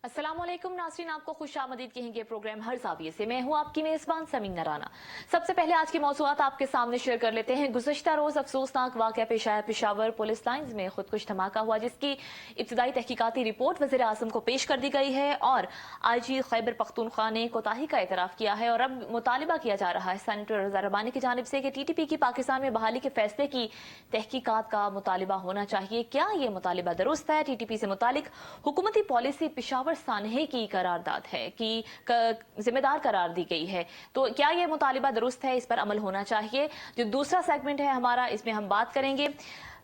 अस्सलाम वालेकुम नाज़रीन, आपको खुशामदीद कहेंगे प्रोग्राम हर ज़ाविये से। मैं हूं आपकी मेज़बान समीन नराना। सबसे पहले आज की मौज़ूआत आपके सामने शेयर कर लेते हैं। गुज़श्ता रोज़ अफसोसनाक वाक़या पेश आया पेशावर पुलिस लाइन्स में खुदकुश धमाका हुआ, जिसकी इब्तदाई तहकीकाती रिपोर्ट वज़ीर आज़म को पेश कर दी गई है और IG खैबर पख्तूनख्वा ने कोताही का एतराफ़ किया है। और अब मुतालिबा किया जा रहा है सेनेटर रज़ा रब्बानी की जानिब से कि TTP की पाकिस्तान में बहाली के फैसले की तहकीकात का मुतालिबा होना चाहिए। क्या ये मुतालिबा दुरुस्त है? TTP से मुतालिक हुकूमती पॉलिसी पेशावर सानहे की करारदाद है कि जिम्मेदार करार दी गई है, तो क्या यह मुतालिबा दुरुस्त है? इस पर अमल होना चाहिए। जो दूसरा सेगमेंट है हमारा, इसमें हम बात करेंगे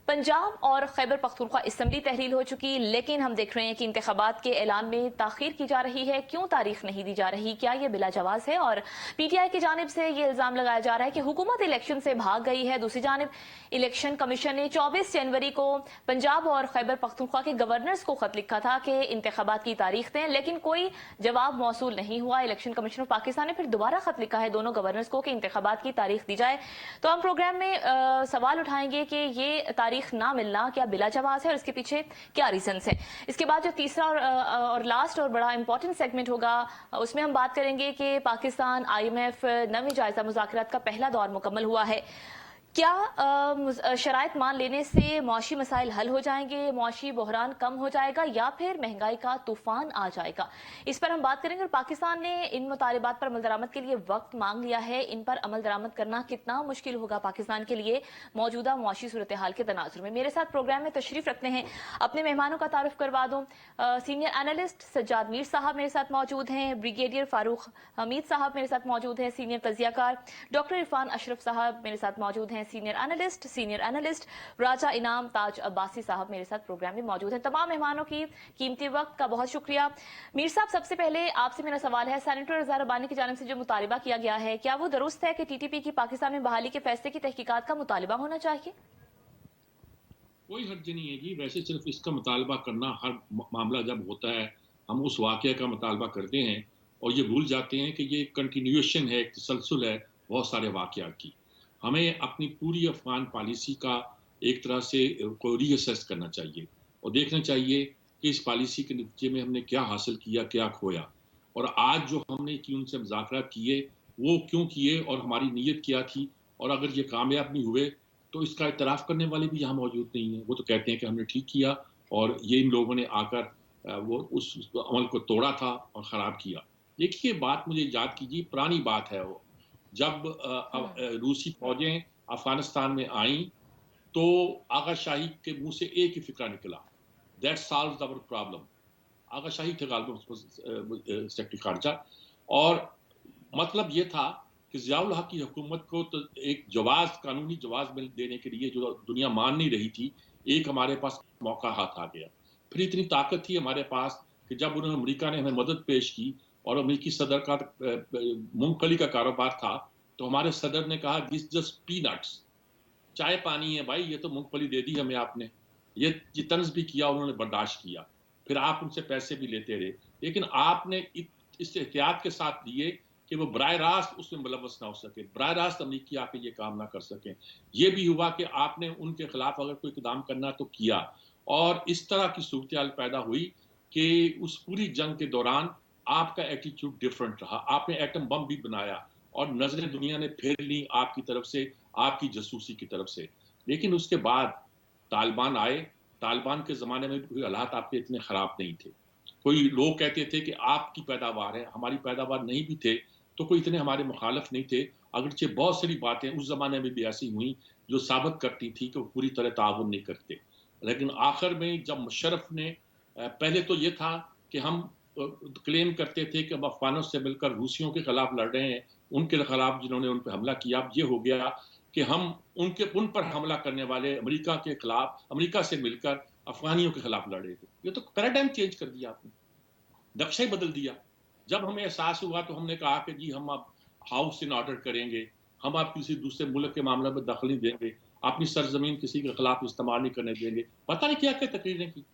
पंजाब और खैबर पख्तूनख्वा असम्बली तहरील हो चुकी, लेकिन हम देख रहे हैं कि इंतखाबात के ऐलान में ताखीर की जा रही है। क्यों तारीख नहीं दी जा रही? क्या यह बिला जवाज है? और PTI की जानिब से यह इल्जाम लगाया जा रहा है कि हुकूमत इलेक्शन से भाग गई है। दूसरी जानिब इलेक्शन कमीशन ने 24 जनवरी को पंजाब और खैबर पख्तूनख्वा के गवर्नर्स को खत लिखा था कि इंतखाबात की तारीख दें, लेकिन कोई जवाब मौसूल नहीं हुआ। इलेक्शन कमीशन ऑफ पाकिस्तान ने फिर दोबारा खत लिखा है दोनों गवर्नर्स को कि इंतखाबात की तारीख दी जाए। तो हम प्रोग्राम में सवाल उठाएंगे कि ये तारीख ना मिलना क्या बिला जवाज है और इसके पीछे क्या रीजंस है। इसके बाद जो तीसरा और लास्ट और बड़ा इंपॉर्टेंट सेगमेंट होगा, उसमें हम बात करेंगे कि पाकिस्तान IMF नवी जायजा मुज़ाकरात का पहला दौर मुकम्मल हुआ है। क्या शराइत मान लेने से मुआशी मसाइल हल हो जाएंगे, मुआशी बहरान कम हो जाएगा, या फिर महंगाई का तूफान आ जाएगा? इस पर हम बात करेंगे। और पाकिस्तान ने इन मुतालिबात पर अमल दरामद के लिए वक्त मांग लिया है। इन पर अमल दरामद करना कितना मुश्किल होगा पाकिस्तान के लिए मौजूदा मुआशी सूरत हाल के तनाजुर में? मेरे साथ प्रोग्राम में तशरीफ रखते हैं, अपने मेहमानों का तारुफ करवा दूं। सीनियर एनालिस्ट सज्जाद मीर साहब मेरे साथ मौजूद हैं, ब्रिगेडियर फारूक हमीद साहब मेरे साथ मौजूद हैं, सीनियर तजियाकार डॉक्टर इरफान अशरफ साहब मेरे साथ मौजूद हैं, सीनियर एनालिस्ट राजा इनाम ताज अब्बासी साहब मेरे साथ प्रोग्राम में मौजूद हैं। तमाम मेहमानों की कीमती वक्त का बहुत शुक्रिया। मीर साहब, सबसे पहले आपसे मेरा सवाल है, सेनेटर रज़ा रब्बानी की जानिब से जो मुतालिबा किया गया है, क्या वो दुरुस्त है कि TTP की पाकिस्तान में बहाली के फैसले की तहकीकात का मुतालिबा होना चाहिए? कोई हर्ज नहीं है जी। वैसे सिर्फ इसका मुतालबा करना, हर मामला जब होता है हम उस वाक़या का मुतालबा करते हैं और ये भूल जाते हैं कि ये कंटिन्यूएशन है, एक तसलसल है बहुत सारे वाक़यात की। हमें अपनी पूरी अफ़गान पॉलिसी का एक तरह से को रीअसेस करना चाहिए और देखना चाहिए कि इस पॉलिसी के नतीजे में हमने क्या हासिल किया, क्या खोया, और आज जो हमने कि उनसे मुज़ाकरात किए वो क्यों किए और हमारी नीयत क्या थी, और अगर ये कामयाब नहीं हुए तो इसका इतराफ़ करने वाले भी यहाँ मौजूद नहीं हैं। वो तो कहते हैं कि हमने ठीक किया और ये इन लोगों ने आकर वो उस अमल को तोड़ा था और ख़राब किया। देखिए, बात मुझे याद कीजिए, पुरानी बात है वो। जब रूसी फ़ौजें अफ़गानिस्तान में आईं, तो आगा शाही के मुँह से एक ही फ़िक्रा निकला, दैट सॉल्व्स आवर प्रॉब्लम। आगा शाही थे गालिबन सेक्रेटरी ख़ारजा, और मतलब ये था कि ज़ियाउल हक की हुकूमत को तो एक जवाज़, कानूनी जवाज़ मिल देने के लिए जो दुनिया मान नहीं रही थी, एक हमारे पास मौका हाथ आ गया। फिर इतनी ताकत थी हमारे पास कि जब उन्होंने, अमेरिका ने हमें मदद पेश की और अमेरिकी सदर का मूँगफली का कारोबार था, तो हमारे सदर ने कहा, दिस जस्ट पीनट्स, चाय पानी है भाई, ये तो मूँगफली दे दी हमें आपने। ये तंज़ भी किया, उन्होंने बर्दाश्त किया। फिर आप उनसे पैसे भी लेते रहे, लेकिन आपने इस एहतियात के साथ दिए कि वो बराह रास्त उसमें मुलव्वस ना हो सके, बराह रास्त अमरीकी आके ये काम ना कर सकें। ये भी हुआ कि आपने उनके खिलाफ अगर कोई इक़दाम करना तो किया, और इस तरह की सूरत-ए-हाल पैदा हुई कि उस पूरी जंग के दौरान आपका एटीट्यूड डिफरेंट रहा। आपने एटम बम भी बनाया और नज़रें दुनिया ने फेर ली आपकी तरफ से, आपकी जासूसी की तरफ से। लेकिन उसके बाद तालिबान आए। तालिबान के ज़माने में भी कोई हालात आपके इतने ख़राब नहीं थे। कोई लोग कहते थे कि आपकी पैदावार है, हमारी पैदावार नहीं भी थे, तो कोई इतने हमारे मुखालिफ नहीं थे। अगरचे बहुत सारी बातें उस ज़माने में भी ऐसी हुई जो साबित करती थी कि वो पूरी तरह ताउन नहीं करते। लेकिन आखिर में जब मुशर्रफ ने, पहले तो ये था कि हम क्लेम करते थे कि हम अफ़गानों से मिलकर रूसियों के खिलाफ लड़ रहे हैं, उनके खिलाफ जिन्होंने उन पे हमला किया। अब ये हो गया कि हम उन पर हमला करने वाले अमेरिका के खिलाफ, अमेरिका से मिलकर अफ़गानियों के खिलाफ लड़ रहे थे। ये तो पैराडाइम चेंज कर दिया आपने, नक्शा ही बदल दिया। जब हमें एहसास हुआ तो हमने कहा कि जी हम अब हाउस इन ऑर्डर करेंगे, हम अब किसी दूसरे मुल्क के मामले में दखल नहीं देंगे, अपनी सरजमीन किसी के खिलाफ इस्तेमाल नहीं करने देंगे। पता नहीं क्या क्या तकरीरें की।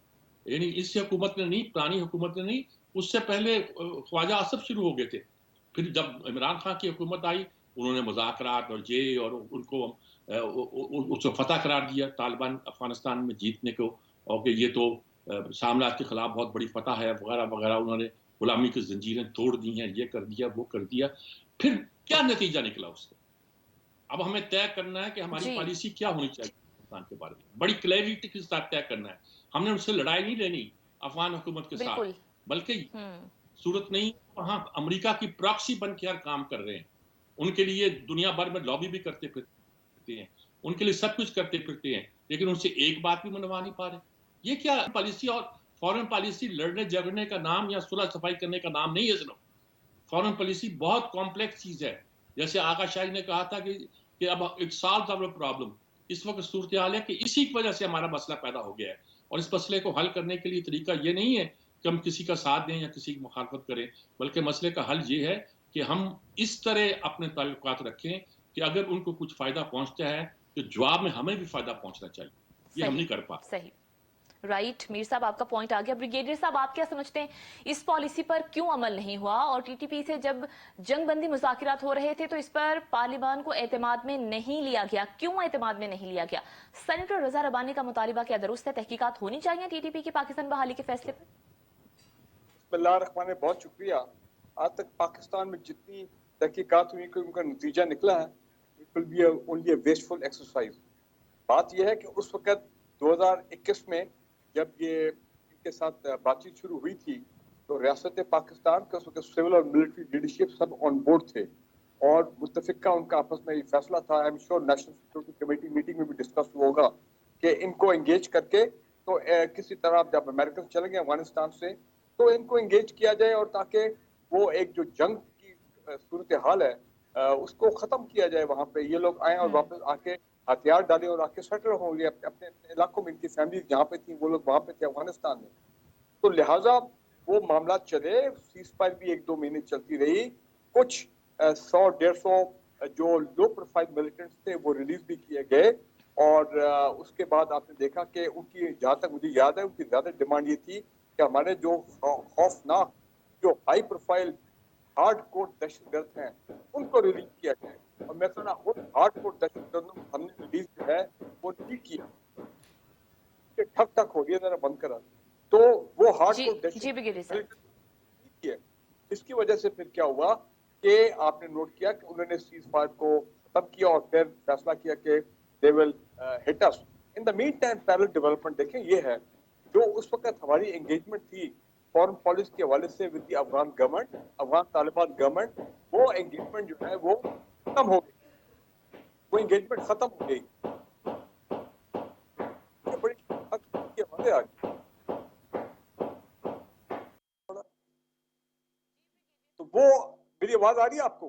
यानी इस हुकूमत ने नहीं, पुरानी हुकूमत ने नहीं, उससे पहले ख्वाजा आसफ शुरू हो गए थे। फिर जब इमरान खान की हुकूमत आई, उन्होंने मुज़ाकरात और ये और उनको उसको फतह करार दिया तालिबान अफ़गानिस्तान में जीतने को, और कि ये तो साम्राज्य के खिलाफ बहुत बड़ी फतह है वगैरह वगैरह, उन्होंने गुलामी की जंजीरें तोड़ दी हैं, ये कर दिया वो कर दिया। फिर क्या नतीजा निकला उसका? अब हमें तय करना है कि हमारी जी पॉलिसी क्या होनी चाहिए पाकिस्तान के बारे में, बड़ी क्लैरिटी के साथ तय करना है। हमने उनसे लड़ाई नहीं लेनी अफगान हुकूमत के साथ, बिल्कुल। बल्कि हम्म। सूरत नहीं, वहां अमेरिका की प्रॉक्सी बन के हर काम कर रहे हैं, उनके लिए दुनिया भर में लॉबी भी करते फिरते हैं, उनके लिए सब कुछ करते फिरते हैं, लेकिन उनसे एक बात भी मनवा नहीं पा रहे। ये क्या पॉलिसी? और फॉरेन पॉलिसी लड़ने झगड़ने का नाम या सुलह सफाई करने का नाम नहीं है जनाब। फॉरेन पॉलिसी बहुत कॉम्प्लेक्स चीज है। जैसे आगा शाही ने कहा था कि अब इट सॉल्व्स आवर प्रॉब्लम। इस वक्त सूरत हाल है कि इसी की वजह से हमारा मसला पैदा हो गया है, और इस मसले को हल करने के लिए तरीका ये नहीं है कि हम किसी का साथ दें या किसी की मुखालफत करें, बल्कि मसले का हल ये है कि हम इस तरह अपने ताल्लुकात रखें कि अगर उनको कुछ फायदा पहुंचता है तो जवाब में हमें भी फायदा पहुंचना चाहिए। ये हम सही। नहीं कर पा। सही। राइट मीर साहब, आपका पॉइंट आ गया। ब्रिगेडियर साहब, आप क्या समझते हैं इस पॉलिसी पर क्यों अमल नहीं हुआ? और टीटीपी से जब जंगबंदी मुज़ाकिरात हो रहे थे तो इस पर तालिबान को एतमाद में नहीं लिया गया, क्यों एतमाद में नहीं लिया गया? सेनेटर रजा रबानी का मुतालिबा क्या दुरुस्त है? तहकीकात होनी चाहिए टीटीपी की पाकिस्तान बहाली के फैसले पर? बिस्मिल्लाहिर्रहमानिर्रहीम, बहुत शुक्रिया। आज तक पाकिस्तान में जितनी तहकीकात हुई कोई उनका नतीजा निकला है, it will be only a wasteful exercise. बात यह है कि उस वक्त 2021 में जब ये इनके साथ बातचीत शुरू हुई थी तो रियासत पाकिस्तान के उस वक्त सिविल और मिलिट्री लीडरशिप सब ऑन बोर्ड थे और मुत्तफिका उनका आपस में ये फैसला था। I am sure national security committee meeting में भी डिस्कस हुआ होगा कि इनको एंगेज करके तो किसी तरह जब अमेरिकन चले गए अफगानिस्तान से तो इनको एंगेज किया जाए और ताकि वो एक जो जंग की सूरत हाल है उसको खत्म किया जाए। वहां पे ये लोग आए और वापस आके हथियार डाले और आके सेटल होंगे अपने अपने इलाकों में। इनकी फैमिली जहाँ पे थी वो लोग वहां पे थे अफगानिस्तान में। तो लिहाजा वो मामला चले, सीज फायर भी 1-2 महीने चलती रही। कुछ 100-150 जो लो प्रोफाइल मिलिटेंट्स थे वो रिलीज भी किए गए और उसके बाद आपने देखा कि उनकी, जहां तक मुझे याद है, उनकी ज्यादा डिमांड ये थी कि हमारे जो खौफनाक जो हाई प्रोफाइल हार्ड कोर दहशतगर्द हैं उनको रिलीज किया जाए। और मैं कहना उन हार्ड कोर दहशतगर्दों को हमने रिलीज जो है वो नहीं किया, ठक ठक हो गया, जरा बंद करा। तो वो हार्ड जी कोर जी ब्रिगेडियर साहब। दहशत है। इसकी वजह से फिर क्या हुआ कि आपने नोट किया कि उन्होंने सीज फायर को खत्म किया और फिर फैसला किया कि they will hit us. In the mean time parallel development देखें ये है, जो उस वक्त हमारी एंगेजमेंट थी फॉरेन पॉलिसी के हवाले से with the Afghan government, Afghan Taliban government, वो एंगेजमेंट जो है वो खत्म हो गई। वो एंगेजमेंट खत्म हो गई। ये बड़ी हमारे आ गई। तो वो, मेरी आवाज आ रही है आपको?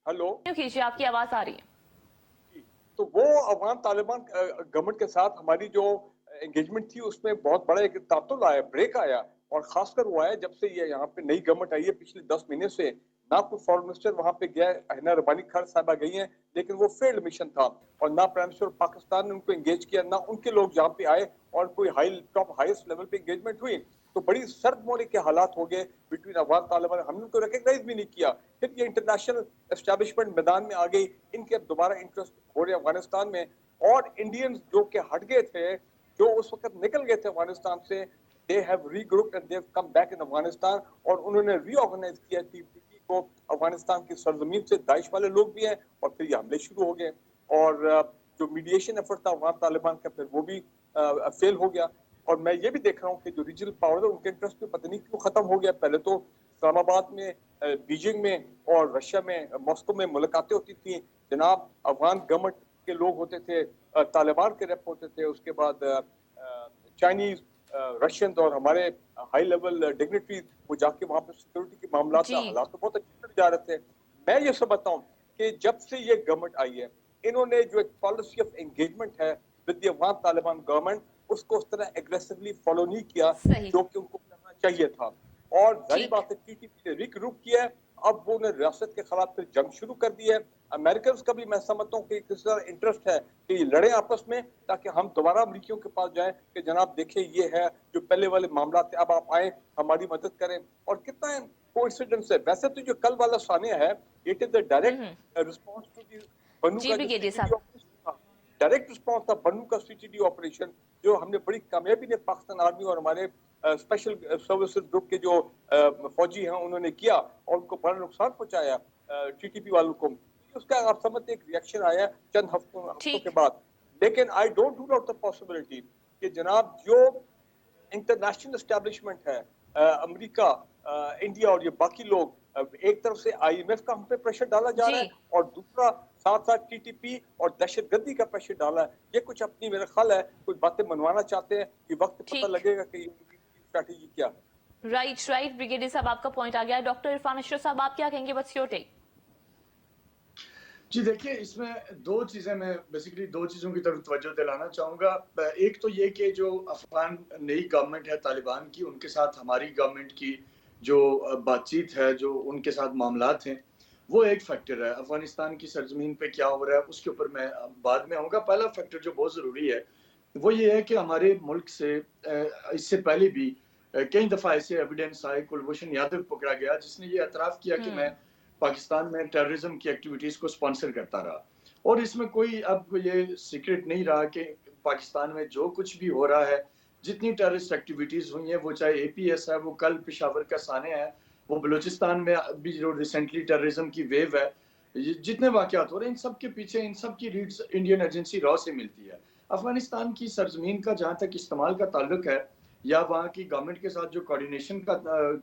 हेलो। कीजिए, आपकी आवाज आ रही है। तो वो अफगान तालिबान गवर्नमेंट के साथ हमारी जो एंगेजमेंट थी उसमें बहुत बड़ा एक तातुल आया, ब्रेक आया। और खासकर वो आया जब से ये यहाँ पे नई गवर्नमेंट आई है पिछले 10 महीने से। ना कोई फॉरेन मिनिस्टर वहां पे गया है, हिना रबानी खान साहबा गई हैं, लेकिन वो फेल्ड मिशन था। और ना प्राइम मिनिस्टर पाकिस्तान ने उनको एंगेज किया, ना उनके लोग यहाँ पे आए और कोई टॉप हाईएस्ट लेवल पे एंगेजमेंट हुई। तो बड़ी सर्द मोड़ी के हालात हो गए बिटवीन अफगान तालिबान। हमने उनको रिकग्नाइज भी नहीं किया। फिर ये इंटरनेशनल एस्टेब्लिशमेंट मैदान में आ गई, इनके अब दोबारा इंटरेस्ट हो रहे अफगानिस्तान में। और इंडियंस जो कि हट गए थे, जो उस वक्त निकल गए थे अफगानिस्तान से, they have regrouped and they have come back in Afghanistan. और उन्होंने रीऑर्गेनाइज किया टीपीपी को अफगानिस्तान की सरजमीन से। दाइश वाले लोग भी हैं और फिर ये हमले शुरू हो गए। और जो मीडिएशन एफर्ट था अफगान तालिबान का, फिर वो भी फेल हो गया। और मैं ये भी देख रहा हूँ कि जो रीजनल पावर है उनके इंटरेस्ट में पता नहीं क्यों खत्म हो गया। पहले तो इस्लामाबाद में, बीजिंग में और रशिया में, मॉस्को में मुलाकातें होती थी। जनाब अफगान गवर्नमेंट के लोग होते थे, तालिबान के रेप होते थे, उसके बाद चाइनीज, रशियन और हमारे हाई लेवल डिग्निटरीज वो जाके वहां पे सिक्योरिटी के मामला जी। हालात तो बहुत अच्छे जा रहे थे। मैं ये सब बताऊं कि जब से ये गवर्नमेंट आई है, इन्होंने जो एक पॉलिसी ऑफ एंगेजमेंट है with the Afghan Taliban government, उसको उस तरह एग्रेसिवली फॉलो नहीं किया सही। जो कि उनको करना चाहिए था। और जारी ठीक। बात है टीटीपी ने रिग्रुप किया है। अब वो ने रियासत के खिलाफ फिर जंग शुरू कर दी है। अमेरिकन का भी मैं समझता हूँ कि किसी तरह इंटरेस्ट है कि ये लड़े आपस में, ताकि हम दोबारा अमरीकियों के पास जाएं कि जनाब देखिए ये है जो पहले वाले मामला थे, अब आप आए हमारी मदद करें। और कितना कोइंसिडेंस है। वैसे तो जो कल वाला सानिया है, it is the direct response to the Bannu जी का जो ब्रिगेडियर सीटीडी साहब। ऑपरेशन था। डायरेक्ट रिस्पॉन्स था बन्नू का सीटीडी ऑपरेशन, जो हमने बड़ी कामयाबी ने पाकिस्तान आर्मी और हमारे स्पेशल सर्विसेज ग्रुप के जो फौजी हैं उन्होंने किया और उनको बड़ा नुकसान पहुंचाया टीटीपी वालों को, उसका आप समझते एक रिएक्शन आया चंद हफ्तों के बाद। लेकिन I don't rule out the possibility कि जनाब जो इंटरनेशनल एस्टेब्लिशमेंट है, अमेरिका, इंडिया और ये बाकी लोग, एक तरफ से आईएमएफ का हम पे प्रेशर डाला जा रहा है और दूसरा साथ साथ टीटीपी और दहशतगर्दी का प्रेशर डाला है। ये कुछ अपनी मेरा ख्याल है कुछ बातें मनवाना चाहते हैं कि वक्त पता लगेगा कि स्ट्रैटेजी क्या। राइट ब्रिगेडियर साहब, आपका पॉइंट आ गया। डॉक्टर इरफान अशरफ साहब, आप क्या कहेंगे? What's your take? जी देखिए, इसमें दो चीजें, मैं बेसिकली दो चीजों की तरफ तवज्जो दिलाना चाहूंगा। एक तो ये कि जो अफगान नई गवर्नमेंट है तालिबान की, उनके साथ हमारी गवर्नमेंट की जो बातचीत है, जो उनके साथ मामलात हैं, वो एक फैक्टर है। अफगानिस्तान की सरजमीन पे क्या हो रहा है उसके ऊपर मैं बाद में आऊँगा। पहला फैक्टर जो बहुत ज़रूरी है वो ये है कि हमारे मुल्क से इससे पहले भी कई दफ़ा ऐसे एविडेंस आए। कुलभूषण यादव पकड़ा गया जिसने ये एतराफ़ किया कि मैं पाकिस्तान में टेररिज्म की एक्टिविटीज़ को स्पॉन्सर करता रहा। और इसमें कोई अब ये सीक्रेट नहीं रहा कि पाकिस्तान में जो कुछ भी हो रहा है, जितनी टेररिस्ट एक्टिविटीज़ हुई हैं, वो चाहे एपीएस है, वो कल पेशावर का सानिया है, वो बलूचिस्तान में अभी जो रिसेंटली टेररिज्म की वेव है, जितने वाक़यात हो रहे हैं, इन सब के पीछे इन सब की लीड्स इंडियन एजेंसी रॉ से मिलती है। अफगानिस्तान की सरजमीन का जहाँ तक इस्तेमाल का ताल्लुक है या वहाँ की गवर्नमेंट के साथ जो कोऑर्डिनेशन का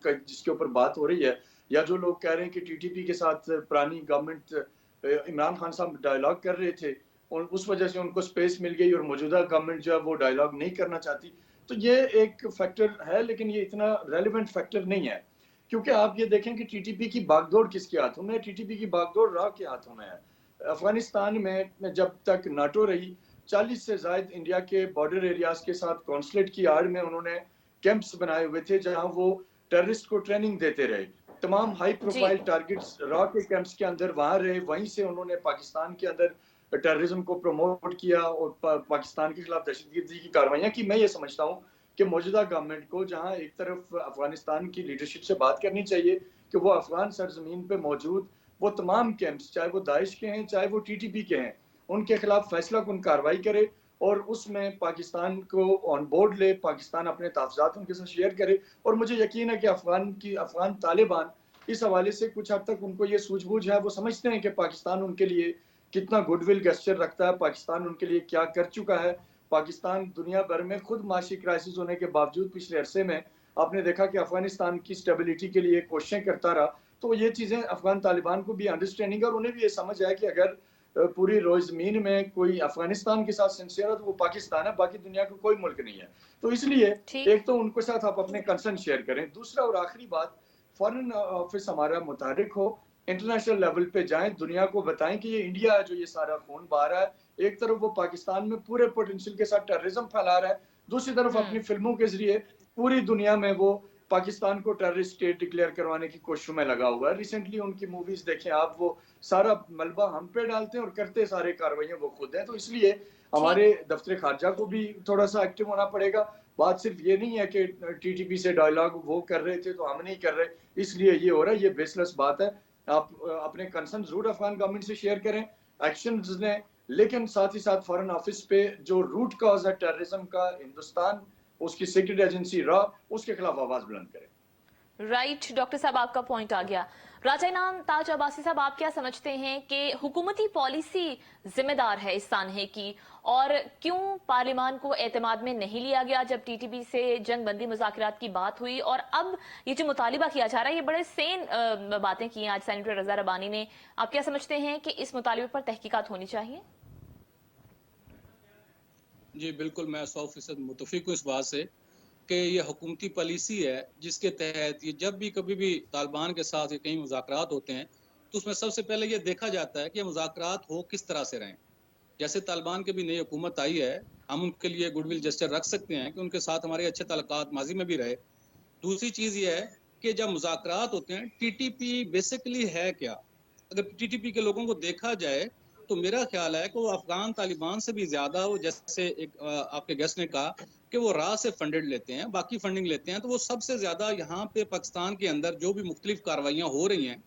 जिसके ऊपर बात हो रही है, या जो लोग कह रहे हैं कि टीटीपी के साथ पुरानी गवर्नमेंट इमरान खान साहब डायलॉग कर रहे थे और उस वजह से उनको स्पेस मिल गई और मौजूदा गवर्नमेंट जो है वो डायलॉग नहीं करना चाहती, तो ये एक फैक्टर है, लेकिन ये इतना रेलिवेंट फैक्टर नहीं है। क्योंकि आप ये देखें कि टीटीपी की बागडोर किसके हाथों में है? टीटीपी की बागडोर रॉ के हाथों में है। अफगानिस्तान में जब तक नाटो रही, 40 से ज्यादा इंडिया के बॉर्डर एरियाज के साथ कॉन्सुलेट की आड़ में उन्होंने कैंप्स बनाए हुए थे जहां वो टेररिस्ट को ट्रेनिंग देते रहे। तमाम हाई प्रोफाइल टारगेट्स रॉ के कैंप्स के अंदर वहां रहे, वहीं से उन्होंने पाकिस्तान के अंदर टेररिज्म को प्रमोट किया और पाकिस्तान के खिलाफ दहशतगर्दी की कार्रवाइयां की। मैं ये समझता हूँ कि मौजूदा गवर्नमेंट को जहां एक तरफ अफगानिस्तान की लीडरशिप से बात करनी चाहिए कि वो अफगान सरजमीन पे मौजूद वो तमाम कैंप्स, चाहे वो दाइश के हैं चाहे वो टीटीपी के हैं, उनके खिलाफ फैसला कुन कार्रवाई करे और उसमें पाकिस्तान को ऑन बोर्ड ले, पाकिस्तान अपने तहफ़्ज़ात उनके साथ शेयर करे। और मुझे यकीन है कि अफगान तालिबान इस हवाले से कुछ हद तक उनको ये सूझबूझ है, वो समझते हैं कि पाकिस्तान उनके लिए कितना गुडविल गेस्चर रखता है, पाकिस्तान उनके लिए क्या कर चुका है। पाकिस्तान दुनिया भर में खुद माशी क्राइसिस होने के बावजूद पिछले अरसे में आपने देखा कि अफगानिस्तान की स्टेबिलिटी के लिए कोशिशें करता रहा। तो ये चीज़ें अफगान तालिबान को भी अंडरस्टैंडिंग है और उन्हें भी ये समझ आया कि अगर पूरी रोजमीन में कोई अफगानिस्तान के साथ सिंसियर है तो वो पाकिस्तान है, बाकी दुनिया का कोई मुल्क नहीं है। तो इसलिए एक तो उनके साथ आप अपने कंसर्न शेयर करें। दूसरा और आखिरी बात, फॉरेन ऑफिस हमारा मुतहरिक हो, इंटरनेशनल लेवल पे जाएं, दुनिया को बताएं कि ये इंडिया है जो ये सारा खून बहा रहा है। एक तरफ वो पाकिस्तान में पूरे पोटेंशियल के साथ टेररिज्म फैला रहा है, दूसरी तरफ अपनी फिल्मों के जरिए पूरी दुनिया में वो पाकिस्तान को टेररिस्ट स्टेट डिक्लेयर करवाने की कोशिशों में लगा हुआ है। रिसेंटली उनकी मूवीज देखें आप, वो सारा मलबा हम पे डालते हैं और करते सारे कार्रवाइयां वो खुद हैं। तो इसलिए हमारे दफ्तर खारजा को भी थोड़ा सा एक्टिव होना पड़ेगा। बात सिर्फ ये नहीं है कि टीटीपी से डायलॉग वो कर रहे थे तो हम नहीं कर रहे, इसलिए ये हो रहा है, ये बेसलेस बात है। आप अपने कंसर्न जरूर अफगान गवर्नमेंट से शेयर करें, एक्शन लें, लेकिन साथ ही साथ फॉरेन ऑफिस पे जो रूट कॉज है टेररिज्म का, हिंदुस्तान उसकी सीक्रेट एजेंसी रॉ, उसके खिलाफ आवाज बुलंद करें। राइट डॉक्टर साहब, आपका पॉइंट आ गया। राजा इनाम ताज अब्बासी साहब, आप क्या समझते हैं कि हुकूमती पॉलिसी जिम्मेदार है इस सानहे की, और क्यों पार्लियामान को एतमाद में नहीं लिया गया जब टीटीपी से जंग बंदी मुज़ाकरात की बात हुई, और अब ये जो मुतालिबा किया जा रहा है, ये बड़े सेन बातें की हैं आज सेनेटर रजा रबानी ने। आप क्या समझते हैं कि इस मुतालिबे पर तहकीकात होनी चाहिए? जी बिल्कुल, मैं 100% मुतफिक हूँ इस बात से कि ये हुकूमती पॉलिसी है जिसके तहत ये जब भी कभी भी तालिबान के साथ ये कई मुज़ाकरात होते हैं तो उसमें सबसे पहले ये देखा जाता है कि ये मुज़ाकरात हो किस तरह से रहें। जैसे तालिबान की भी नई हुकूमत आई है, हम उनके लिए गुडविल जेस्चर रख सकते हैं कि उनके साथ हमारे अच्छे ताल्लुकात माजी में भी रहे। दूसरी चीज़ ये है कि जब मुज़ाकरात होते हैं, टीटीपी बेसिकली है क्या? अगर टीटीपी के लोगों को देखा जाए तो मेरा ख्याल है कि वो अफगान तालिबान से भी ज्यादा, वो जैसे एक आपके गेस्ट ने कहा कि वो राह से फंडेड लेते हैं, बाकी फंडिंग लेते हैं, तो वो सबसे ज्यादा यहाँ पे पाकिस्तान के अंदर जो भी मुख्तलिफ कार्रवाइयाँ हो रही हैं,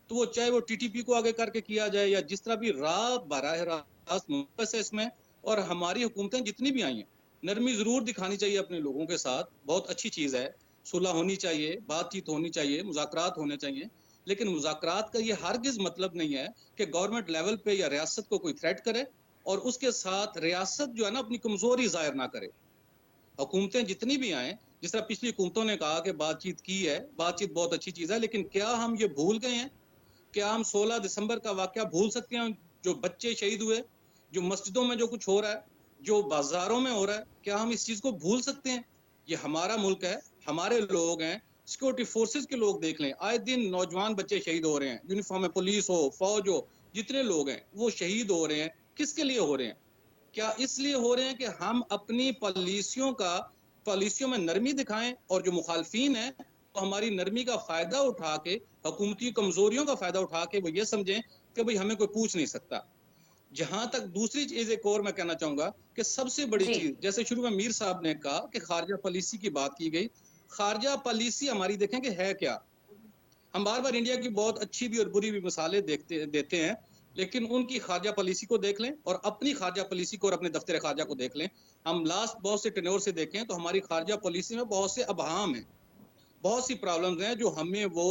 तो वो चाहे वो टीटीपी को आगे करके किया जाए या जिस तरह भी राह बराह रास्त मुंकस है इसमें, और हमारी हुकूमतें जितनी भी आई हैं, नरमी ज़रूर दिखानी चाहिए अपने लोगों के साथ, बहुत अच्छी चीज़ है। सुलह होनी चाहिए, बातचीत होनी चाहिए, मुज़ाकरात होने चाहिए। लेकिन मुज़ाकरात का ये हरगिज़ मतलब नहीं है कि गवर्नमेंट लेवल पे या रियासत को कोई थ्रेट करे और उसके साथ रियासत जो है ना अपनी कमज़ोरी ज़ाहिर ना करे। हुकूमतें जितनी भी आएँ, जिस तरह पिछली हुकूमतों ने कहा कि बातचीत की है, बातचीत बहुत अच्छी चीज़ है, लेकिन क्या हम ये भूल गए हैं? क्या हम 16 दिसंबर का वाक़या भूल सकते हैं? जो बच्चे शहीद हुए, जो मस्जिदों में जो कुछ हो रहा है, जो बाज़ारों में हो रहा है, क्या हम इस चीज़ को भूल सकते हैं? ये हमारा मुल्क है, हमारे लोग हैं, सिक्योरिटी फोर्सेस के लोग देख लें, आए दिन नौजवान बच्चे शहीद हो रहे हैं, यूनिफ़ॉर्म में पुलिस हो, फ़ौज हो, जितने लोग हैं, वो शहीद हो रहे हैं। किसके लिए हो रहे हैं? क्या इसलिए हो रहे हैं कि हम अपनी पॉलिसियों में नरमी दिखाएं और जो मुखालफीन है तो हमारी नरमी का फायदा उठा के हुकूमती कमजोरियों का फायदा उठा के वो ये समझें कि भाई हमें कोई पूछ नहीं सकता। जहां तक दूसरी चीज एक और मैं कहना चाहूंगा कि सबसे बड़ी जी। चीज, जैसे शुरू में मीर साहब ने कहा कि खारजा पॉलिसी की बात की गई, खारजा पॉलिसी हमारी देखें कि है क्या। हम बार बार इंडिया की बहुत अच्छी भी और बुरी भी मिसालें देते हैं, लेकिन उनकी खारजा पॉलिसी को देख लें और अपनी खारजा पॉलिसी को और अपने दफ्तर खारजा को देख लें। हम लास्ट बहुत से टेन्योर से देखें तो हमारी खारजा पॉलिसी में बहुत से अबहाम हैं, बहुत सी प्रॉब्लम्स हैं जो हमें वो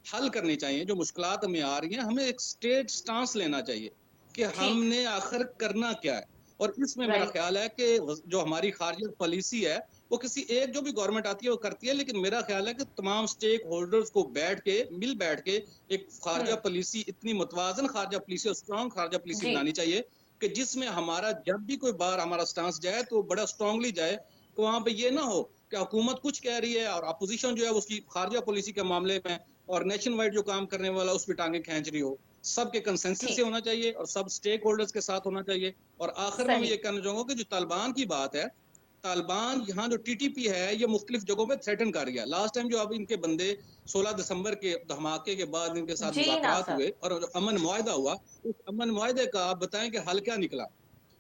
हल करनी चाहिए। जो मुश्किलात हमें आ रही हैं, हमें एक स्टेट स्टांस लेना चाहिए कि ठीक। हमने आखिर करना क्या है। और इसमें मेरा राइट। ख्याल है कि जो हमारी खारजा पॉलिसी है वो किसी एक जो भी गवर्नमेंट आती है वो करती है, लेकिन मेरा ख्याल है कि तमाम स्टेक होल्डर्स को मिल बैठ के एक खारजा हम्म। पॉलिसी, इतनी मुतवाजन खारजा पॉलिसी और स्ट्रॉन्ग खारजा पॉलिसी जी। बनानी चाहिए कि जिसमें हमारा जब भी कोई बार हमारा स्टांस जाए तो बड़ा स्ट्रांगली जाए, कि वहां पे ये ना हो कि हुकूमत कुछ कह रही है और अपोजिशन जो है उसकी खारजा पॉलिसी के मामले में और नेशन वाइड जो काम करने वाला उस पर टांगे खींच रही हो। सबके कंसेंसस से ठीक। होना चाहिए और सब स्टेक होल्डर्स के साथ होना चाहिए। और आखिर में मैं सही। ये कहना चाहूंगा कि जो तालिबान की बात है, तालिबान यहाँ जो टीटीपी है ये मुख्तलिफ जगहों पे थ्रेटन कर रही है। लास्ट टाइम जो अब इनके बंदे 16 दिसंबर के धमाके के बाद इनके साथ जी मुज़ाकरात नासर। हुए और जो अमन मुआहदा हुआ, उस अमन मुआहदे का आप बताएं कि हल क्या निकला।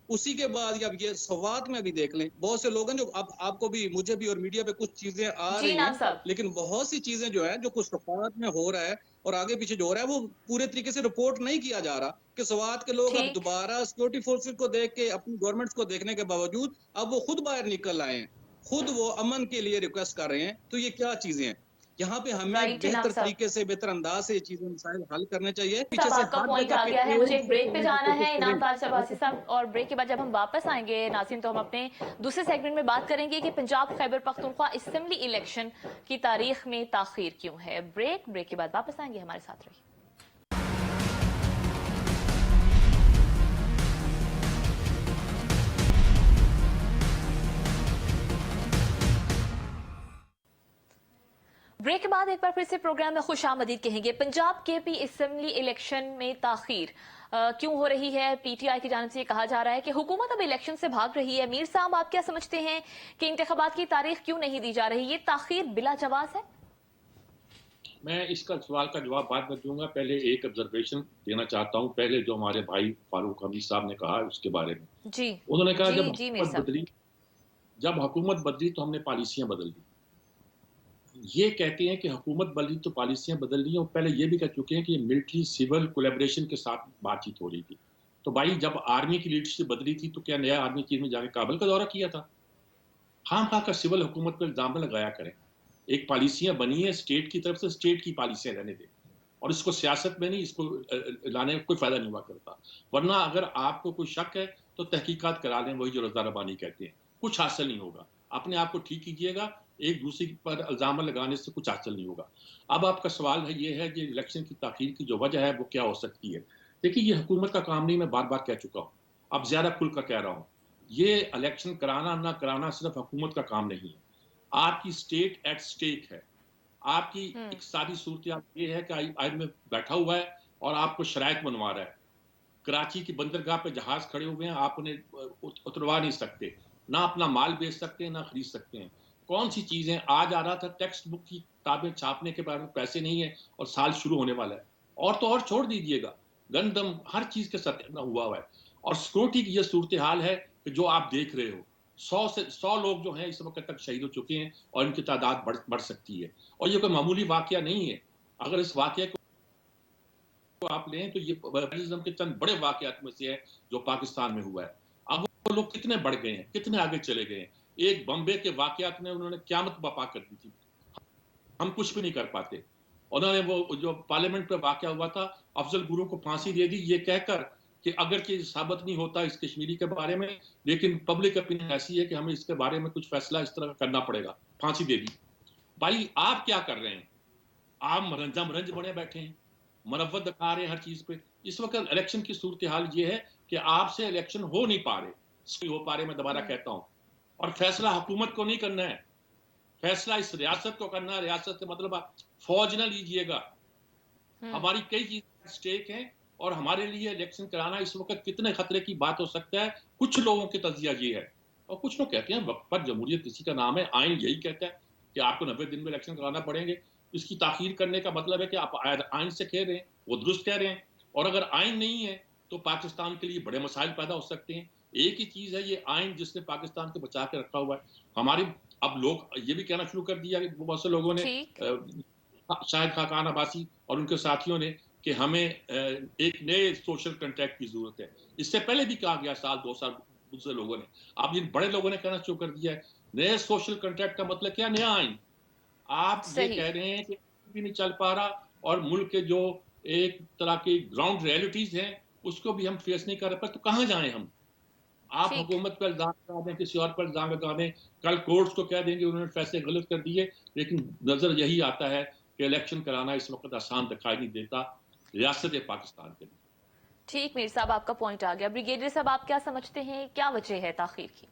उसी के बाद अब ये सवात में भी देख लें, बहुत से लोग हैं जो अब आपको भी मुझे भी और मीडिया पे कुछ चीजें आ जी रही हैं, नासर। लेकिन बहुत सी चीजें जो है जो कुछ सवात में हो रहा है और आगे पीछे जो हो रहा है वो पूरे तरीके से रिपोर्ट नहीं किया जा रहा कि सवात के लोग अब ठीक। दोबारा सिक्योरिटी फोर्सेस को देख के अपनी गवर्नमेंट्स को देखने के बावजूद अब वो खुद बाहर निकल आए हैं, खुद वो अमन के लिए रिक्वेस्ट कर रहे हैं। तो ये क्या चीजें हैं? यहाँ पे हमें राइट इनाम बेहतर साहब। तरीके से, बेहतर अंदाज से ये चीजें मसाइल हल करने चाहिए। पीछे साहब से आपका हर पॉइंट जगह आ पे गया है, मुझे एक ब्रेक पे करने की जाना है कोशिश इनाम ताज शहबाजी करें। साहब, और ब्रेक के बाद जब हम वापस आएंगे नासिन तो हम अपने दूसरे सेगमेंट में बात करेंगे कि पंजाब खैबर पख्तूनख्वा असेंबली इलेक्शन की तारीख में ताखीर क्यों है। ब्रेक के बाद वापस आएंगे, हमारे साथ रहिए। ब्रेक के बाद एक बार फिर से प्रोग्राम में खुश आमदीद कहेंगे। पंजाब केपी असेंबली इलेक्शन में ताखीर क्यों हो रही है? पीटीआई की जानिब से कहा जा रहा है कि हुकूमत अब इलेक्शन से भाग रही है। मीर साहब, आप क्या समझते हैं कि इंतखाबात की तारीख क्यों नहीं दी जा रही? ये ताखीर बिला जवाब है? मैं इसका सवाल का जवाब बाद में दूंगा। पहले एक ऑब्जर्वेशन देना चाहता हूं। पहले जो हमारे भाई फारूक हमीद साहब ने कहा उसके बारे में, जी उन्होंने कहा जी जी मीर साहब। जब हुकूमत बदली तो हमने पॉलिसियां बदल दी। ये कहते हैं कि हुकूमत बदली तो पॉलिसियां बदल दी, और पहले ये भी कह चुके हैं कि मिलिट्री सिविल कोलैबोरेशन के साथ बातचीत हो रही थी। तो भाई जब आर्मी की लीडरशिप बदली थी तो क्या नया आर्मी चीफ में जाकर काबुल का दौरा किया था? हाँ हाँ का सिविल हुकूमत पर इल्जाम न लगाया करें। एक पॉलिसियां बनी है स्टेट की तरफ से, स्टेट की पॉलिसियां रहने दें, और इसको सियासत में नहीं, इसको लाने में कोई फायदा नहीं हुआ करता। वरना अगर आपको कोई शक है तो तहकीकात करा लें, वही जो रज़ा रबानी कहते हैं। कुछ हासिल नहीं होगा, अपने आप को ठीक कीजिएगा, एक दूसरे पर इल्जाम लगाने से कुछ हासिल नहीं होगा। अब आपका सवाल है ये है कि इलेक्शन की ताखीर की जो वजह है वो क्या हो सकती है। देखिए, ये हुकूमत का काम नहीं, मैं बार बार कह चुका हूँ, अब ज्यादा खुल कर कह रहा हूँ। ये इलेक्शन कराना ना कराना सिर्फ हुकूमत का काम नहीं है, आपकी स्टेट एट स्टेक है। आपकी एक सारी सूरत ये है कि IMF बैठा हुआ है और आपको शराइत बनवा रहा है। कराची की बंदरगाह पे जहाज खड़े हुए हैं, आप उन्हें उतरवा नहीं सकते, ना अपना माल बेच सकते हैं, ना खरीद सकते हैं। कौन सी चीजें, आज आ रहा था टेक्स्ट बुक की किताबें छापने के बारे में पैसे नहीं है और साल शुरू होने वाला है। और तो और छोड़ दीजिएगा, गंदम हर चीज के साथ हुआ हुआ है। और सिक्योरिटी की यह सूरत हाल है कि जो आप देख रहे हो, 100 लोग जो हैं इस वक्त तक शहीद हो चुके हैं और इनकी तादाद बढ़ सकती है। और ये कोई मामूली वाकया नहीं है। अगर इस वाकये को आप लें तो ये टेररिज्म के चंद बड़े वाकयात में से है जो पाकिस्तान में हुआ है। अब वो लोग कितने बढ़ गए हैं, कितने आगे चले गए हैं। एक बम्बे के वाकयात ने उन्होंने क़यामत बर्पा कर दी थी, हम कुछ भी नहीं कर पाते। उन्होंने वो जो पार्लियामेंट में वाकया हुआ था, अफजल गुरू को फांसी दे दी ये कहकर कि अगर कि साबित नहीं होता इस कश्मीरी के बारे में, लेकिन पब्लिक ओपिनियन ऐसी है कि हमें इसके बारे में कुछ फैसला इस तरह का करना पड़ेगा, फांसी दे दी। भाई आप क्या कर रहे हैं? आप रंज बने बैठे हैं, मुरव्वत दिखा रहे हैं हर चीज पे। इस वक्त इलेक्शन की सूरत हाल ये है कि आपसे इलेक्शन हो नहीं पा रहे, मैं दोबारा कहता हूं। और फैसला हुकूमत को नहीं करना है, फैसला इस रियासत को करना है। रियासत से मतलब आप फौज ना लीजिएगा, हमारी कई चीज स्टेक हैं और हमारे लिए इलेक्शन कराना इस वक्त कितने खतरे की बात हो सकता है। कुछ लोगों के तजिया ये है और कुछ लोग कहते हैं वक्त पर जमहूरियत किसी का नाम है, आइन यही कहता है कि आपको 90 दिन में इलेक्शन कराना पड़ेंगे। इसकी ताखीर करने का मतलब है कि आप आइन से कह रहे हैं, वो दुरुस्त कह रहे हैं। और अगर आइन नहीं है तो पाकिस्तान के लिए बड़े मसाइल पैदा हो सकते हैं। एक ही चीज है ये आइन जिसने पाकिस्तान को बचा के रखा हुआ है। हमारी अब लोग ये भी कहना शुरू कर दिया कि बहुत से लोगों ने, शाहिद खाकान अब्बासी और उनके साथियों ने, कि हमें एक नए सोशल कॉन्ट्रैक्ट की जरूरत है। इससे पहले भी कहा गया साल 2 साल दूसरे लोगों ने, अब जिन बड़े लोगों ने कहना शुरू कर दिया है। नए सोशल कॉन्ट्रैक्ट का मतलब क्या? नया आइन। आप ये कह रहे हैं कि भी नहीं चल पा रहा और मुल्क के जो एक तरह की ग्राउंड रियलिटीज हैं उसको भी हम फेस नहीं कर रहे, पर तो कहां जाएं हम? आप हुकूमत पर इल्जाम लगा दें, किसी और पर इल्जाम लगा दें, कल कोर्ट्स को कह देंगे उन्होंने फैसले गलत कर दिए। लेकिन नजर यही आता है कि इलेक्शन कराना इस वक्त आसान दिखाई नहीं देता रियासत पाकिस्तान के लिए। ठीक, मीर साहब आपका पॉइंट आ गया। ब्रिगेडियर साहब आप क्या समझते हैं, क्या वजह है ताखीर की?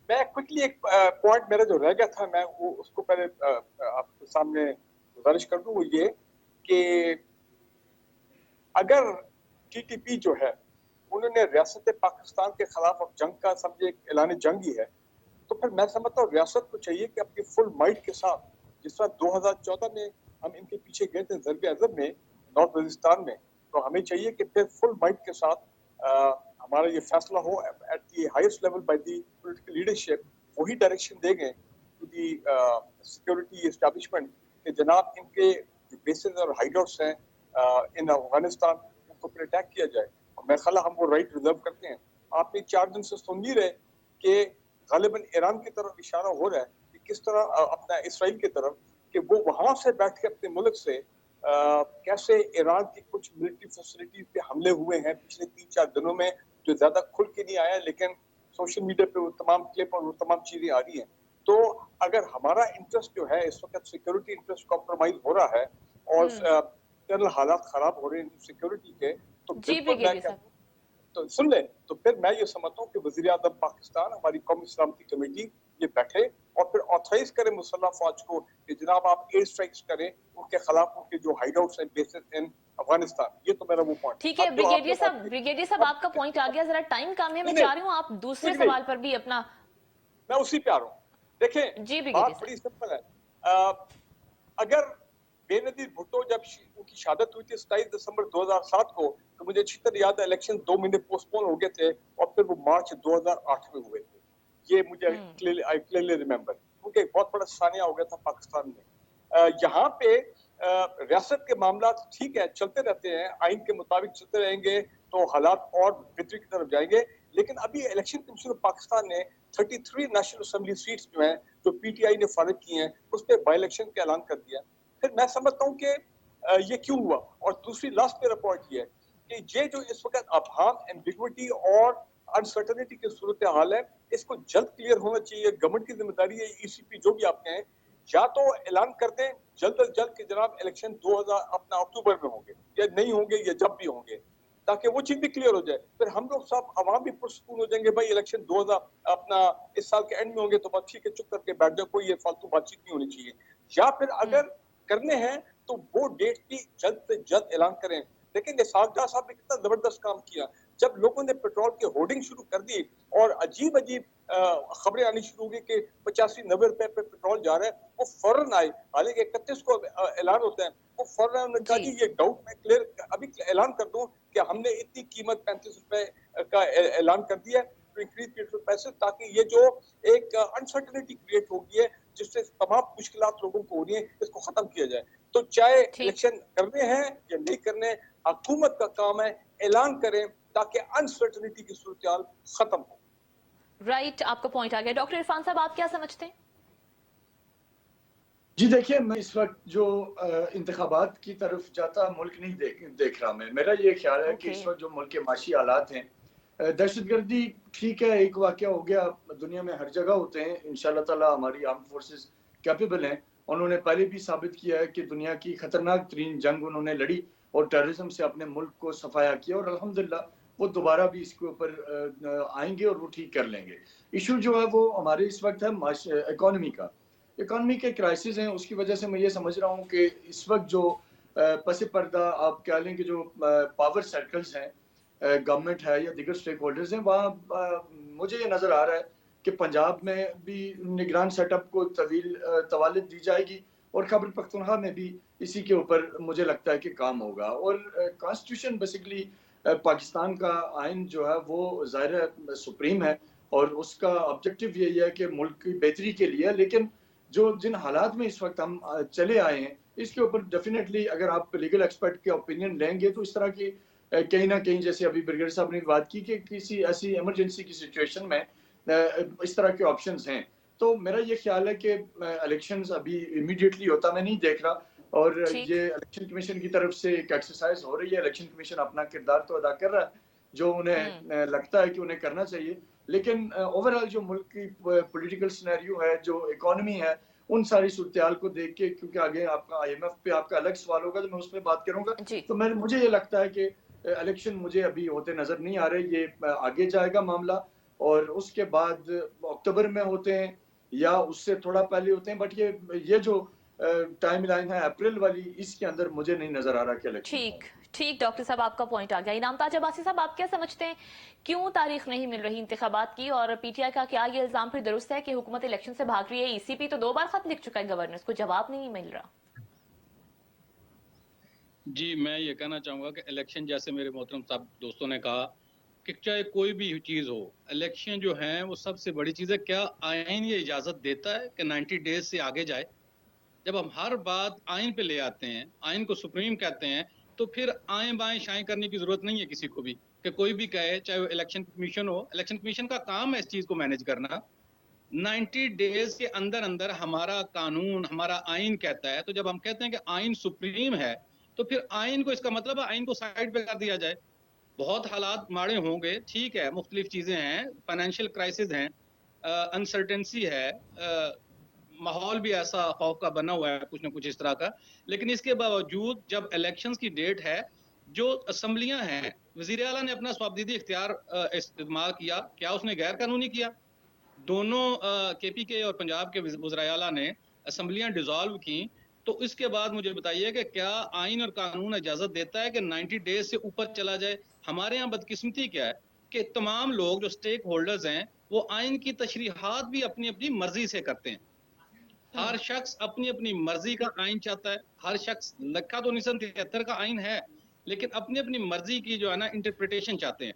मैं क्विकली एक पॉइंट मेरा जो रह गया था, मैं वो उसको पहले आपके सामने गुजारिश कर दूं। वो ये कि अगर टीटीपी जो है उन्होंने रियासत पाकिस्तान के खिलाफ अब जंग का समझे ऐलान जंग ही है, तो फिर मैं समझता हूँ रियासत को चाहिए कि अपनी फुल माइट के साथ, जिस तरह 2014 में हम इनके पीछे गए थे ज़रब अज़ब में नॉर्थ वजीरिस्तान में, तो हमें चाहिए कि फिर फुल माइट के साथ हमारा ये फैसला हो at the highest level by the political leadership. वही डायरेक्शन देंगे टू दी सिक्योरिटी एस्टैब्लिशमेंट कि जनाब इनके जो बेसेस और हाइडआउट्स हैं इन अफगानिस्तान, उनको फिर अटैक किया जाए। और मेरा ख्याल हम वो राइट रिजर्व करते हैं। आपने 4 दिन से सुन नहीं रहे कि गालिबन ईरान की तरफ इशारा हो रहा है कि किस तरह अपना इसराइल की तरफ, कि वो वहां से बैठ के अपने मुल्क से कैसे ईरान की कुछ मिलिट्री फैसिलिटीज पे हमले हुए हैं पिछले 3-4 दिनों में, जो ज्यादा खुल के नहीं आया, लेकिन सोशल मीडिया पे वो तमाम क्लिप और वो तमाम चीजें आ रही हैं। तो अगर हमारा इंटरेस्ट जो है इस वक्त सिक्योरिटी इंटरेस्ट कॉम्प्रोमाइज हो रहा है और इंटरनल हालात खराब हो रहे हैं सिक्योरिटी के, तो बिल्कुल मैं कहता हूं, तो सुन ले, तो फिर मैं ये समझता हूँ कि वज़ीर आज़म पाकिस्तान, हमारी कौमी सलामती कमेटी ये बैठे और फिर ऑथराइज करें मुसल्लह फौज को कि जनाब आप एयर स्ट्राइक्स करें उनके खिलाफ, उनके जो हाइडआउट्स हैं बेसेस इन अफगानिस्तान। ये तो मेरा वो पॉइंट। ठीक है ब्रिगेडियर साहब आपका पॉइंट आ गया, जरा टाइम कम है, मैं चाह रही हूँ आप दूसरे सवाल पर भी अपना। मैं उसी पे आ रहा हूँ। देखें बात बड़ी सिंपल है। अगर बेनजीर भुट्टो जब उनकी शहादत हुई थी 27 दिसंबर 2007 को, तो मुझे अच्छी तरह याद है इलेक्शन 2 महीने पोस्टपोन हो गए थे और फिर वो मार्च 2008 में हुए थे। ये मुझे क्लियरली रिमेम्बर, क्योंकि एक बहुत बड़ा सानिया हो गया था पाकिस्तान में। यहाँ पे रियासत के मामला ठीक है चलते रहते हैं, आइन के मुताबिक चलते रहेंगे तो हालात और बेहतरी की तरफ जाएंगे। लेकिन अभी इलेक्शन कमीशन ऑफ पाकिस्तान ने 33 नेशनल असेंबली सीट्स जो हैं जो पीटीआई ने फारिग की हैं उस पर बाई इलेक्शन का ऐलान कर दिया। फिर मैं समझता हूँ कि ये क्यों हुआ। और दूसरी लास्ट मेरा पॉइंट ये है कि ये जो इस वक्त अभाम, एम्बिग्विटी और अनसर्टेनिटी की सूरत हाल है, इसको जल्द क्लियर होना चाहिए। गवर्नमेंट की जिम्मेदारी है, ईसीपी जो भी आप कहें, या तो ऐलान कर दें जल्द अज जल्द कि जनाब इलेक्शन 2000 अपना अक्टूबर में होंगे या नहीं होंगे या जब भी होंगे, ताकि वो चीज भी क्लियर हो जाए। फिर हम लोग सब आवाम भी पुरसकून हो जाएंगे, भाई इलेक्शन 2000 अपना इस साल के एंड में होंगे, तो बस ठीक है चुप करके बैठ जाओ, कोई ये फालतू बातचीत नहीं होनी चाहिए। या फिर अगर करने हैं तो वो डेट भी जल्द से जल्द ऐलान करें। लेकिन इसहाक साहब ने कितना जबरदस्त काम किया, जब लोगों ने पेट्रोल के होर्डिंग शुरू कर दी और अजीब अजीब खबरें आनी शुरू हुई कि 85-90 रुपए पे पेट्रोल जा रहा है, वो फौरन आए। हालांकि 31 को ऐलान होता है, वो फौरन उन्होंने कहा कि ये डाउट मैं क्लियर अभी ऐलान कर दूं कि हमने इतनी कीमत 35 रुपए का ऐलान कर दिया टू इंक्रीज पेट्रोल प्राइसेस, ताकि ये जो एक अनसर्टेनिटी क्रिएट हो गई है जिससे तमाम मुश्किलात लोगों को हो रही है, इसको खत्म किया जाए। तो चाहे इलेक्शन करने हैं या नहीं करने, हुकूमत का काम है ऐलान करें, ताकि अनसर्टनिटी की सूरत खत्म हो। राइट, आपका पॉइंट आ गया। डॉक्टर इरफान साहब, आप क्या समझते हैं? जी देखिए, मैं इस वक्त जो इंतखाबात की तरफ जाता मुल्क नहीं देख रहा। मैं, मेरा ये ख्याल है कि इस वक्त जो मुल्क के माशी हालात हैं, दहशतगर्दी ठीक है, एक वाक़या हो गया, दुनिया में हर जगह होते हैं। इंशाअल्लाह ताला हमारी आर्म फोर्सेस कैपेबल हैं। उन्होंने पहले भी साबित किया है कि दुनिया की खतरनाक तरीन जंग उन्होंने लड़ी और टेररिज्म से अपने मुल्क को सफाया किया, और अल्हम्दुलिल्लाह वो दोबारा भी इसके ऊपर आएंगे और वो ठीक कर लेंगे। इशू जो है वो हमारे इस वक्त है इकोनॉमी का। इकोनॉमी के क्राइसिस हैं, उसकी वजह से मैं ये समझ रहा हूँ कि इस वक्त जो पस पर्दा आप कह लें कि जो पावर सर्कल्स हैं, गवर्नमेंट है या दीगर स्टेक होल्डर्स हैं, वहाँ मुझे ये नज़र आ रहा है कि पंजाब में भी निगरान सेटअप को तवालिद दी जाएगी और खैबर पख्तूनख्वा में भी इसी के ऊपर मुझे लगता है कि काम होगा। और कॉन्स्टिट्यूशन बेसिकली पाकिस्तान का आइन जो है वो ज़ाहिर सुप्रीम है और उसका ऑब्जेक्टिव यही है कि मुल्क की बेहतरी के लिए। लेकिन जो जिन हालात में इस वक्त हम चले आए हैं, इसके ऊपर डेफिनेटली अगर आप लीगल एक्सपर्ट के ओपिनियन लेंगे तो इस तरह की कहीं ना कहीं, जैसे अभी ब्रिगेडियर साहब ने बात की कि किसी ऐसी इमरजेंसी की सिचुएशन में इस तरह के ऑप्शंस हैं। तो मेरा ये ख्याल है कि इलेक्शंस अभी इमीडिएटली होता मैं नहीं देख रहा, और ये इलेक्शन कमीशन की तरफ से एक एक्सरसाइज हो रही है। इलेक्शन कमीशन अपना किरदार तो अदा कर रहा है जो उन्हें लगता है कि उन्हें करना चाहिए, लेकिन ओवरऑल जो मुल्क की पॉलिटिकल सिनेरियो है, जो इकोनॉमी है, उन सारी सूरत को देख के, क्योंकि आगे आपका IMF पे आपका अलग सवाल होगा तो मैं उस पर बात करूंगा, तो मुझे ये लगता है कि इलेक्शन मुझे अभी होते नजर नहीं आ रहे। ये आगे जाएगा मामला, और उसके बाद अक्टूबर में होते हैं या उससे थोड़ा पहले होते हैं, बट ये जो टाइम लाइन है अप्रैल वाली, इसके अंदर मुझे नहीं नजर आ रहा कि इलेक्शन। ठीक डॉक्टर साहब, आपका पॉइंट आ गया। इनामताज अब्बासी साहब, आप क्या समझते हैं, क्यों तारीख नहीं मिल रही इंतखाबात की? और PTI का क्या ये इल्जाम फिर दुरुस्त है कि हुकूमत इलेक्शन से भाग रही है? ECP तो 2 बार खत लिख चुका है गवर्नर्स को, जवाब नहीं मिल रहा। जी, मैं ये कहना चाहूँगा कि इलेक्शन, जैसे मेरे मोहतरम साहब दोस्तों ने कहा, कि चाहे कोई भी चीज़ हो, इलेक्शन जो है वो सबसे बड़ी चीज़ है। क्या आइन ये इजाज़त देता है कि 90 डेज से आगे जाए? जब हम हर बात आइन पे ले आते हैं, आइन को सुप्रीम कहते हैं, तो फिर आए बाएं शाएं करने की जरूरत नहीं है किसी को भी, कि कोई भी कहे, चाहे वो इलेक्शन कमीशन हो। इलेक्शन कमीशन का काम है इस चीज को मैनेज करना। 90 डेज के अंदर अंदर हमारा कानून, हमारा आइन कहता है। तो जब हम कहते हैं कि आइन सुप्रीम है, तो फिर आइन को, इसका मतलब है आइन को साइड पे कर दिया जाए। बहुत हालात माड़े होंगे, ठीक है, मुख्तलिफ चीजें हैं, फाइनेंशियल क्राइसिस हैं, अनसर्टेंसी है, माहौल भी ऐसा खौफ का बना हुआ है कुछ ना कुछ इस तरह का। लेकिन इसके बावजूद जब इलेक्शंस की डेट है, जो असम्बलियां हैं, वजीर आला ने अपना स्वाबदीदी इख्तियार इस्तेमाल किया, क्या उसने गैर कानूनी किया? दोनों KPK और पंजाब के वज़ीर आला ने असम्बलियां डिसॉल्व की। तो इसके बाद मुझे बताइए कि क्या आइन और कानून इजाजत देता है कि 90 डेज से ऊपर चला जाए? हमारे यहाँ बदकिस्मती क्या है कि तमाम लोग जो स्टेक होल्डर्स हैं, वो आइन की तशरीहात भी अपनी अपनी मर्जी से करते हैं। हर शख्स अपनी अपनी मर्जी का आइन चाहता है। हर शख्स, लिखा तो 1973 का आइन है, लेकिन अपनी अपनी मर्जी की जो है ना इंटरप्रिटेशन चाहते हैं।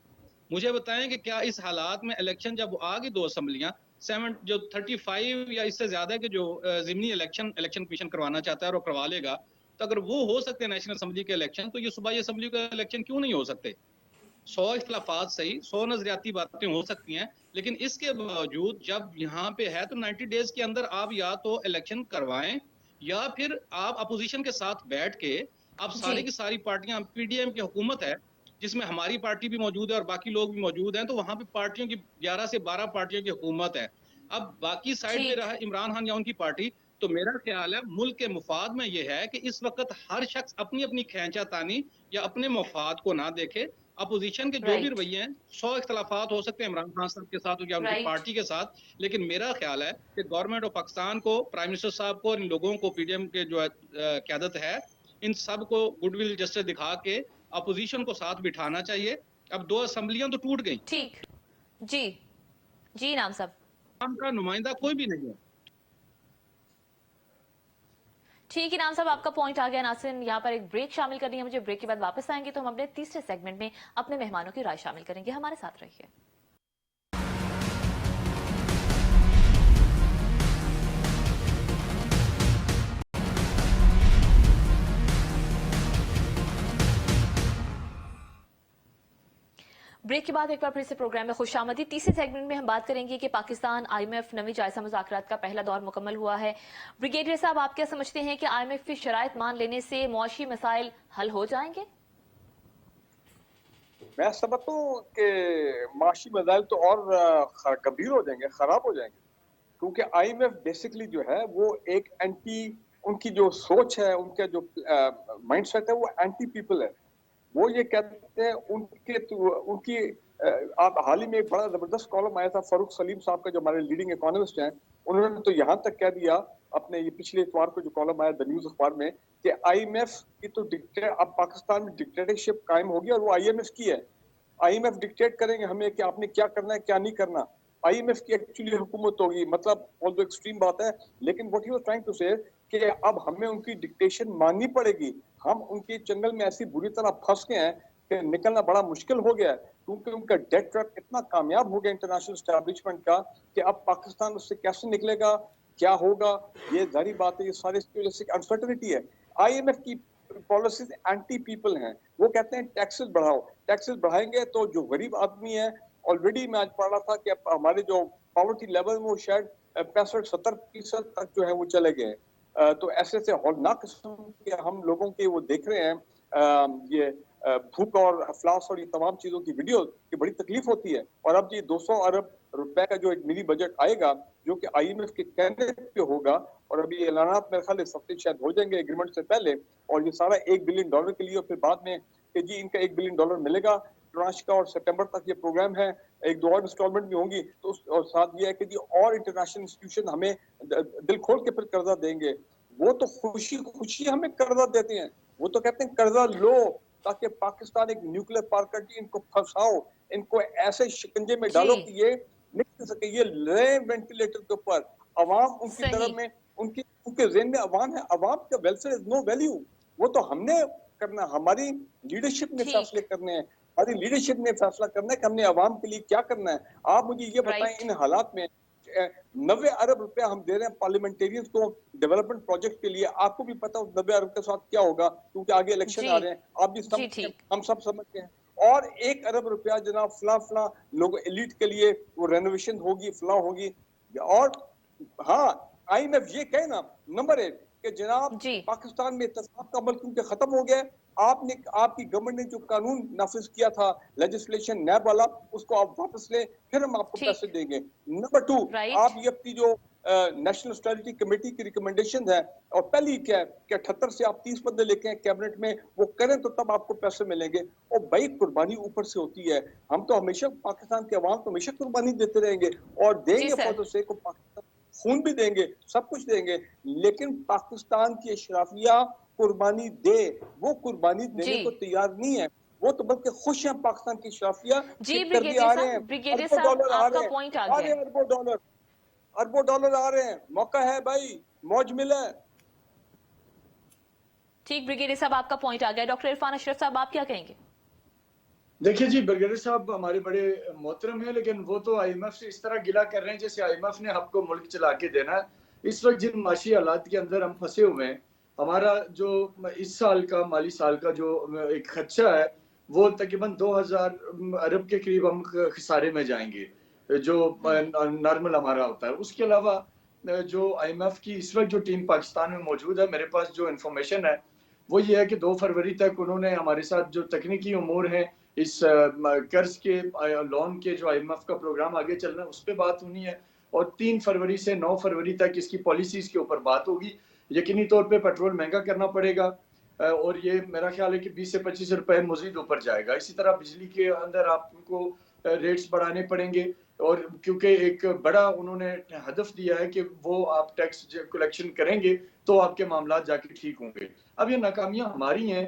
मुझे बताएं कि क्या इस हालात में इलेक्शन जब आ गई, 2 असम्बलियां, 35 या इससे ज्यादा के जो ज़िमनी इलेक्शन कमीशन करवाना चाहता है और वो करवा लेगा, तो अगर वो हो सकते हैं नेशनल असम्बली के इलेक्शन, तो ये सूबाई असम्बली का इलेक्शन क्यों नहीं हो सकते? 100 इख्तलाफात सही, 100 नजरियाती बातें हो सकती हैं, लेकिन इसके बावजूद जब यहाँ पे है तो 90 डेज के अंदर आप या तो इलेक्शन करवाएं, या फिर आप अपोजिशन के साथ बैठ के, आप सारी की सारी पार्टियां, PDM की हुकूमत है जिसमें हमारी पार्टी भी मौजूद है और बाकी लोग भी मौजूद हैं, तो वहां पे पार्टियों की 11 से 12 पार्टियों की हुकूमत है। अब बाकी साइड में रहा इमरान खान या उनकी पार्टी, तो मेरा ख्याल है मुल्क के मुफाद में यह है कि इस वक्त हर शख्स अपनी अपनी खींचातानी या अपने मुफाद को ना देखे। अपोजिशन के जो भी रवैये हैं, 100 इख्तलाफात हो सकते हैं इमरान खान साहब के साथ या उनकी पार्टी के साथ, लेकिन मेरा ख्याल है कि गवर्नमेंट ऑफ पाकिस्तान को, प्राइम मिनिस्टर साहब को, इन लोगों को, PDM के जो क़यादत है, इन सब को गुडविल जस्टिस दिखा के अपोजिशन को साथ बिठाना चाहिए। अब 2 असम्बलियां तो टूट गई। ठीक, जी नाम साहब, का नुमाइंदा कोई भी नहीं है। ठीक है नाम साहब, आपका पॉइंट आ गया। नासिन, यहाँ पर एक ब्रेक शामिल करनी है मुझे। ब्रेक के बाद वापस आएंगे तो हम अपने तीसरे सेगमेंट में अपने मेहमानों की राय शामिल करेंगे। हमारे साथ रहिए। ब्रेक के बाद एक बार फिर से प्रोग्राम में खुशामदी। तीसरे सेगमेंट में हम बात करेंगे कि पाकिस्तान IMF नवी जायजा मुज़ाकरात का पहला दौर मुकम्मल हुआ है। ब्रिगेडियर साहब, आप क्या समझते हैं कि IMF की शराइत मान लेने से मुआशी मसाइल हल हो जाएंगे? मैं समझता हूँ कि माशी मसाइल तो और गंभीर हो जाएंगे, खराब हो जाएंगे, क्योंकि IMF बेसिकली जो है वो एक एंटी, उनकी जो सोच है, उनका जो माइंडसेट है वो एंटी पीपल है। वो ये कहते हैं उनकी आप हाल ही में एक बड़ा जबरदस्त कॉलम आया था फारूक सलीम साहब का, जो हमारे लीडिंग इकोनॉमिस्ट हैं, उन्होंने तो यहाँ तक कह दिया अपने ये पिछले इतवार को जो कॉलम आया द न्यूज अखबार में कि IMF की तो अब पाकिस्तान में डिक्टेटरशिप कायम होगी और वो IMF की है। IMF डिक्टेट करेंगे हमें कि आपने क्या करना है क्या नहीं करना। IMF की एक्चुअली हुकूमत होगी, मतलब ऑल दो एक्सट्रीम बात है, लेकिन what he was trying to say कि अब हमें उनकी डिक्टेशन माननी पड़ेगी। हम उनके जंगल में ऐसी बुरी तरह फंस गए हैं कि निकलना बड़ा मुश्किल हो गया है, क्योंकि उनका डेट ट्रैप इतना कामयाब हो गया इंटरनेशनल एस्टैब्लिशमेंट का कि अब पाकिस्तान उससे कैसे निकलेगा, क्या होगा, ये जारी बात है। ये सारी इसकी वजह से अनसर्टेनिटी है। IMF की पॉलिसीज एंटी पीपल हैं। वो कहते हैं टैक्सेस बढ़ाओ, टैक्सेस बढ़ाएंगे तो जो गरीब आदमी है, ऑलरेडी मैं आज पढ़ रहा था कि हमारे जो पॉवर्टी लेवल वो शायद 65-70% तक जो है वो चले गए। तो ऐसे से हौलनाक किस्म के हम लोगों के वो देख रहे हैं, ये भूख और अफलास और ये तमाम चीजों की वीडियो की बड़ी तकलीफ होती है। और अब ये 200 अरब रुपए का जो एक मिनी बजट आएगा जो कि IMF के कहने पे होगा, और अभी ऐलानात मेरे ख्याल इस हफ्ते शायद हो जाएंगे एग्रीमेंट से पहले, और ये सारा $1 बिलियन के लिए, और फिर बाद में कि जी इनका $1 बिलियन मिलेगा ट्रांश का, और सितंबर तक ये प्रोग्राम है, एक दो और इंस्टॉलमेंट भी होंगी। तो और साथ ये है कि जी और इंटरनेशनल इंस्टीट्यूशन हमें दिल खोल के फिर कर्जा देंगे। वो तो खुशी खुशी हमें कर्जा देते हैं, वो तो कहते हैं कर्जा लो ताकि पाकिस्तान एक न्यूक्लियर पावर कंट्री, इनको फंसाओ, इनको ऐसे शिकंजे में डालो जी, कि ये निकल सके। ये ले वेंटिलेटर के ऊपर अवाम उनकी सही। तरफ में, उनके ज़हन में अवाम है, अवाम का वेलफेयर इज नो वैल्यू। वो तो हमने करना, हमारी लीडरशिप ने फैसले ठीक, करने हैं, हमारी लीडरशिप ने फैसला करना है कि हमने अवाम के लिए क्या करना है। आप मुझे ये बताएं, राइट। इन हालात में 90 अरब रुपया हम दे रहे हैं पार्लियामेंटेरियंस को डेवलपमेंट प्रोजेक्ट के लिए। आपको भी पता है 90 अरब के साथ क्या होगा, क्योंकि आगे इलेक्शन जी, आ रहे हैं, आप भी जी, समझते हैं, ठीक। हम सब समझते हैं। और 1 अरब रुपया जनाब फला लोग एलिट के लिए वो रेनोवेशन होगी, फला होगी। और हाँ, IMF ये कहे ना, नंबर 1 कि जनाब जी, पाकिस्तान में इत्तेफाक का अमल क्योंकि खत्म हो गया है, आपने आपकी गवर्नमेंट ने जो कानून नाफिज किया था लेजिस्लेशन नैब वाला, उसको आप वापस लें, फिर हम आपको पैसे ठीक, देंगे। Number 2, right. आप ये अपनी जो नेशनल स्ट्रेटजी कमेटी की रिकमेंडेशन है, और पहली क्या है कि 78 से आप 30 बंदे लेके हैं कैबिनेट में, वो करें तो तब आपको पैसे मिलेंगे। और भाई कुर्बानी ऊपर से होती है। हम तो हमेशा पाकिस्तान के अवाम तो हमेशा कुर्बानी देते रहेंगे और जी देंगे for sir. The sake of Pakistan, खून भी देंगे, सब कुछ देंगे, लेकिन पाकिस्तान की अशराफिया कुर्बानी दे, वो कुर्बानी जी, देने को तैयार नहीं है। वो तो बल्कि खुश हैं पाकिस्तान की अशराफिया कि जी कर्जे आ रहे हैं, ब्रिगेडियर अरबों साहब डॉलर आ आपका रहे हैं, पॉइंट आ आ गया रहे है। हैं अरबों डॉलर आ रहे हैं, मौका है भाई, मौज मिला है। ठीक, ब्रिगेडियर साहब आपका पॉइंट आ गया। डॉक्टर इरफान अशरफ साहब, आप क्या कहेंगे? देखिए जी, ब्रिगेडियर साहब हमारे बड़े मोहतरम हैं, लेकिन वो तो IMF से इस तरह गिला कर रहे हैं जैसे IMF ने आपको मुल्क चला के देना है। इस वक्त जिन माशी हालात के अंदर हम फंसे हुए हैं, हमारा जो इस साल का माली साल का जो एक खर्चा है वो तकरीबन 2000 अरब के करीब हम खसारे में जाएंगे, जो नॉर्मल हमारा होता है। उसके अलावा जो IMF की इस वक्त जो टीम पाकिस्तान में मौजूद है, मेरे पास जो इंफॉर्मेशन है वो ये है कि 2 फरवरी तक उन्होंने हमारे साथ जो तकनीकी उमूर हैं, इस कर्ज के लोन के जो IMF का प्रोग्राम आगे चल रहा है उस पर बात होनी है, और 3 फरवरी से 9 फरवरी तक इसकी पॉलिसीज के ऊपर बात होगी। यकीनी तौर पे पेट्रोल महंगा करना पड़ेगा, और ये मेरा ख्याल है कि 20 से 25 रुपए मजीद ऊपर जाएगा। इसी तरह बिजली के अंदर आपको रेट्स बढ़ाने पड़ेंगे, और क्योंकि एक बड़ा उन्होंने हदफ दिया है कि वो आप टैक्स कलेक्शन करेंगे तो आपके मामला जाके ठीक होंगे। अब ये नाकामियां हमारी हैं।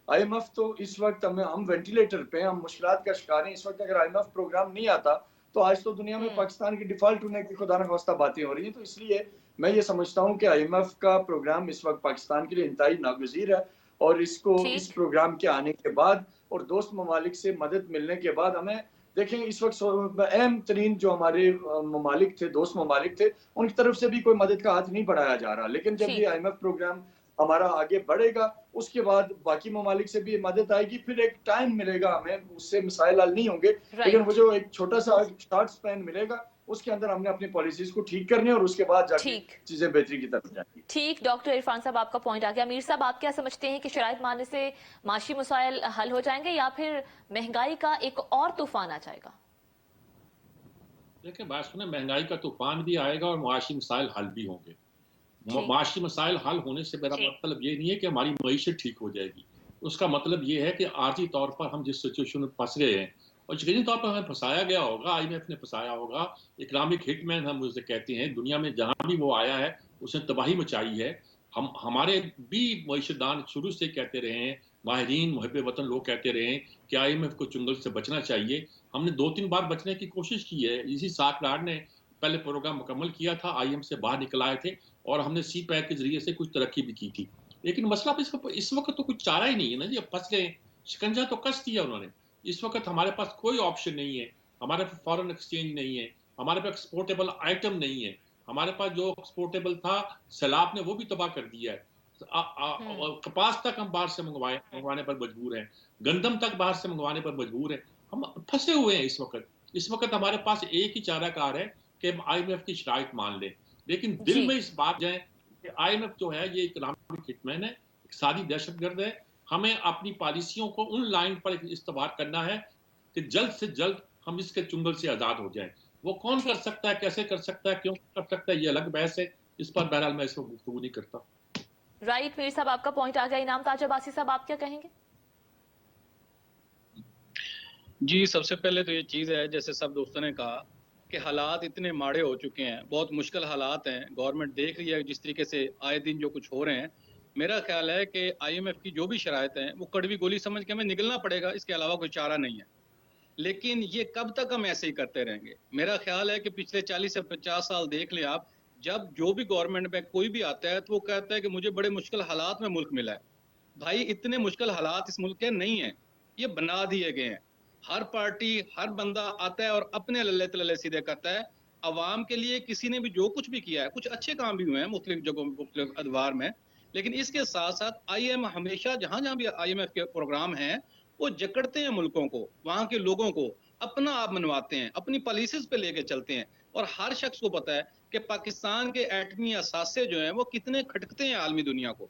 IMF तो इस वक्त हम वेंटिलेटर पे, हम मुश्किलात का शिकार हैं। इस वक्त अगर IMF प्रोग्राम नहीं आता तो आज तो दुनिया में पाकिस्तान की डिफॉल्ट होने की खुदा न खास्ता बातें हो रही हैं। तो इसलिए मैं ये समझता हूँ कि IMF का प्रोग्राम इस वक्त पाकिस्तान के लिए इंतहाई नागुज़ीर है, और इसको इस ठीक, प्रोग्राम के आने के बाद और दोस्त ममालिक से मदद मिलने के बाद हमें देखें, इस वक्त अहम तरीन जो हमारे ममालिक थे, दोस्त ममालिक थे, उनकी तरफ से भी कोई मदद का हाथ नहीं बढ़ाया जा रहा। लेकिन जब ये ठीक, IMF प्रोग्राम हमारा आगे बढ़ेगा, उसके बाद बाकी ममालिक से भी मदद आएगी, फिर एक टाइम मिलेगा हमें, उससे मिसाइल हल नहीं होंगे, लेकिन वो जो एक छोटा सा शॉर्ट स्पैन मिलेगा उसके अंदर हमने अपनी पॉलिसीज को ठीक करनी है और उसके बाद जाके चीजें बेहतरी की तरफ जाएंगी। ठीक, डॉक्टर इरफान साहब आपका पॉइंट आ गया। मीर साहब, आप क्या समझते हैं कि शराइत मानने से माशी मसाइल हल हो जाएंगे या फिर महंगाई का एक और तूफान आ जाएगा? देखिए बात सुने, महंगाई का तूफान भी आएगा और मुआशी मसाइल हल भी होंगे। मुआशी मसाइल हल होने से मेरा मतलब ये नहीं है कि हमारी मईशत ठीक हो जाएगी। उसका मतलब ये है कि आर्जी तौर पर हम जिस सिचुएशन में फंस गए हैं और यकीनी तौर पर हमें फंसाया गया होगा, IMF ने फंसाया होगा, इकनॉमिक हिटमैन हम उसे कहते हैं, दुनिया में जहां भी वो आया है उसने तबाही मचाई है। हमारे भी मईशतदान शुरू से कहते रहे हैं, माहिरीन मुहब्बे वतन लोग कहते रहे हैं कि IMF को चुंगल से बचना चाहिए। हमने 2-3 बार बचने की कोशिश की है। इसी साकरार ने पहले प्रोग्राम मुकम्मल किया था, IMF से बाहर निकल आए थे और हमने CPEC के जरिए से कुछ तरक्की भी की थी। लेकिन मसला इस वक्त तो कुछ चारा ही नहीं है ना जी, अब फंस गए, शिकंजा तो कस दिया उन्होंने। इस वक्त हमारे पास कोई ऑप्शन नहीं है, हमारे पास फॉरेन एक्सचेंज नहीं है, हमारे पास एक्सपोर्टेबल आइटम नहीं है, हमारे पास जो एक्सपोर्टेबल था सैलाब ने वो भी तबाह कर दिया है। कपास तक हम बाहर से मंगवाने पर मजबूर हैं, गंदम तक बाहर से मंगवाने पर मजबूर हैं, हम फंसे हुए हैं इस वक्त हमारे पास एक ही चाराकार है कि हम IMF की शराइत मान लें, लेकिन दिल में इस बात जाए कि IMF जो है ये इकनॉमिक हिटमैन है, इक़्तिसादी दहशतगर्द है। हमें अपनी पॉलिसियों को उन लाइन पर इस्तेमाल करना है कि जल्द से जल्द हम इसके चुंगल से आजाद हो जाएं। वो कौन कर सकता है, कैसे कर सकता है, क्यों कर सकता है, ये अलग बहस है, इस पर बहरहाल मैं इसमें गुफ्तगू नहीं करता। राइट, मीर साहब आपका पॉइंट आ गया। इनाम ताज अब्बासी साहब, आप क्या कहेंगे? जी, सबसे पहले तो ये चीज़ है, जैसे सब दोस्तों ने कहा कि हालात इतने माड़े हो चुके हैं, बहुत मुश्किल हालात हैं। गवर्नमेंट देख रही है जिस तरीके से आए दिन जो कुछ हो रहे हैं। मेरा ख्याल है कि IMF की जो भी शराइत हैं वो कड़वी गोली समझ के हमें निकलना पड़ेगा, इसके अलावा कोई चारा नहीं है। लेकिन ये कब तक हम ऐसे ही करते रहेंगे? मेरा ख्याल है कि पिछले 40 से 50 साल देख लें आप, जब जो भी गवर्नमेंट में कोई भी आता है तो वो कहता है कि मुझे बड़े मुश्किल हालात में मुल्क मिला है। भाई इतने मुश्किल हालात इस मुल्क के नहीं हैं, ये बना दिए गए हैं। हर पार्टी, हर बंदा आता है और अपने लल्ले तलल्ले सीधे करता है। अवाम के लिए किसी ने भी जो कुछ भी किया है, कुछ अच्छे काम भी हुए हैं मुख्तलिफ जगहों, मुख्तलिफ अदवार में, लेकिन इसके साथ-साथ IMF हमेशा जहाँ-जहाँ भी IMF के प्रोग्राम हैं, वो जकड़ते हैं मुल्कों को, वहाँ के लोगों को, अपना आप मनवाते हैं, अपनी पॉलिसीज़ पे लेके चलते हैं और हर शख्स को पता है कि पाकिस्तान के एटमी असासे जो हैं, वो कितने खटकते हैं आलमी दुनिया को।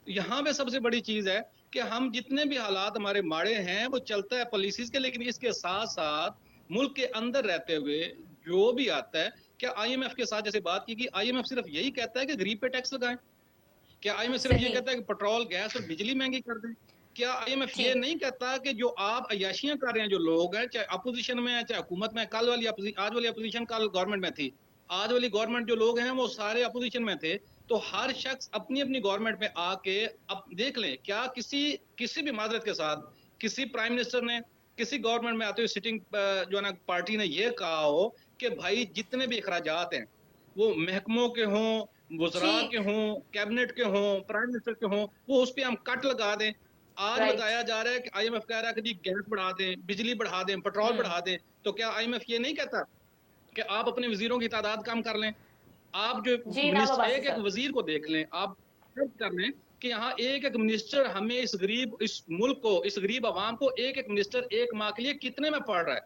यहाँ पे सबसे बड़ी चीज़ है कि हम जितने भी हालात हमारे माड़े हैं वो चलता है पॉलिसीज के, लेकिन इसके साथ-साथ मुल्क के अंदर रहते हुए जो भी आता है, क्या IMF के साथ जैसे बात की कि IMF सिर्फ यही कहता है कि गरीब पे टैक्स लगाएं? क्या IMF सिर्फ ये कहता है कि पेट्रोल, गैस और बिजली महंगी कर दें? क्या IMF ये नहीं कहता कि जो आप अय्याशियां कर रहे हैं जो लोग हैं, चाहे अपोजिशन में है चाहे हुकूमत में, आज वाली अपोजिशन कल गवर्नमेंट में थी, आज वाली गवर्नमेंट जो लोग हैं वो सारे अपोजिशन में थे, तो हर शख्स अपनी अपनी गवर्नमेंट में आके अब देख लें, क्या किसी भी माजरत के साथ किसी प्राइम मिनिस्टर ने किसी गवर्नमेंट में आते हुए सिटिंग जो है ना पार्टी ने ये कहा हो कि भाई जितने भी अखराजात हैं वो महकमों के हों, वज़रा के हों, कैबिनेट के हों, प्राइम मिनिस्टर के हों, वो उस पे हम कट लगा दें। आज बताया जा रहा है कि IMF कह रहा है कि जी गैस बढ़ा दें, बिजली बढ़ा दें, पेट्रोल बढ़ा दें, तो क्या IMF ये नहीं कहता कि आप अपने वजीरों की तादाद कम कर लें? आप जो एक एक वजीर को देख लें, आप कर लें कि यहाँ एक एक मिनिस्टर हमें इस मुल्क को, इस गरीब आवाम को एक एक मिनिस्टर एक माह के लिए कितने में पड़ रहा है।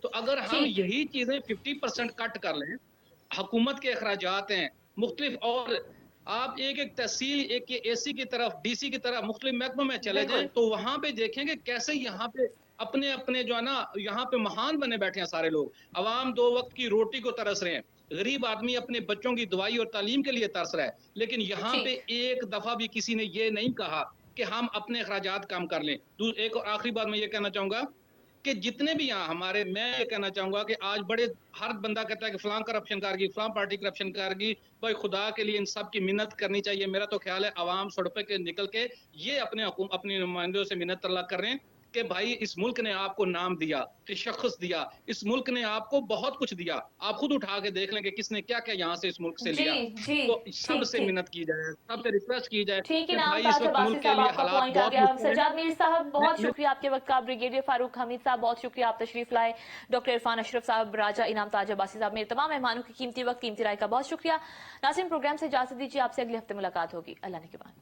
तो अगर हम यही चीजें 50% कट कर लें, हुकूमत के अखराजात हैं मुख्तलिफ, और आप एक एक तहसील, एक AC की तरफ, DC की तरफ मुख्तलिफ महकमों में चले जाएं, तो वहां पे देखेंगे कैसे यहाँ पे अपने अपने जो है ना, यहाँ पे महान बने बैठे हैं सारे लोग। अवाम 2 वक्त की रोटी को तरस रहे हैं, गरीब आदमी अपने बच्चों की दवाई और तालीम के लिए तरस रहा है, लेकिन यहाँ पे एक दफा भी किसी ने ये नहीं कहा कि हम अपने अखराजात कम कर लें। एक और आखिरी बात मैं ये कहना चाहूंगा कि जितने भी यहाँ हमारे, मैं ये कहना चाहूंगा कि आज बड़े हर बंदा कहता है कि फलां करप्शन कारगी, फलां पार्टी करप्शन कारगी, भाई खुदा के लिए इन सब की मिन्नत करनी चाहिए। मेरा तो ख्याल है अवाम सड़कों के निकल के ये अपने नुमाइंदों से मिन्नत तलब कर रहे हैं कि भाई इस मुल्क ने आपको नाम दिया, तशख्खुस दिया, इस मुल्क ने आपको बहुत कुछ दिया, आप खुद उठा के देख लें कि किसने क्या क्या यहाँ से इस मुल्क से लिया। तो सबसे मिन्नत की जाए, सबसे रिक्वेस्ट की जाए कि भाई इस वक्त मुल्क के लिए हालात बहुत मुश्किल हैं। सज्जाद मीर साहब, बहुत शुक्रिया आपके वक्त का। ब्रिगेडियर फारूक हमीद साहब, बहुत शुक्रिया, आप तशरीफ लाए। डॉक्टर इरफान अशरफ साहब, राजा इनाम ताज अब्बासी साहब, मेरे तमाम मेहमानों की कीमती वक्त, कीमती राय का बहुत शुक्रिया। नाज़रीन, प्रोग्राम से इजाजत दीजिए, आपसे अगले हफ्ते मुलाकात होगी। अल्लाह ने के बाद।